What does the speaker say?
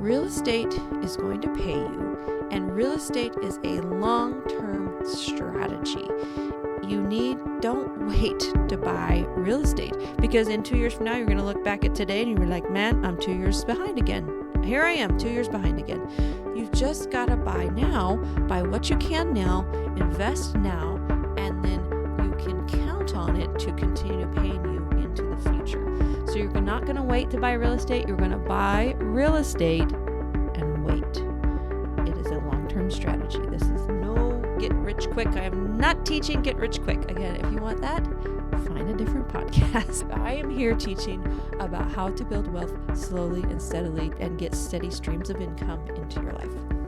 Real estate is going to pay you, and real estate is a long-term strategy. Don't wait to buy real estate, because in 2 years from now, you're going to look back at today and you're like, man, I'm 2 years behind again. Here I am, 2 years behind again. You've just got to buy now, buy what you can now, invest now, and then you can count on it to continue paying you into the future. So you're not going to wait to buy real estate. You're going to buy real estate and wait. It is a long-term strategy. This is no get rich quick. I am not teaching get rich quick. Again, if you want that, find a different podcast. I am here teaching about how to build wealth slowly and steadily and get steady streams of income into your life.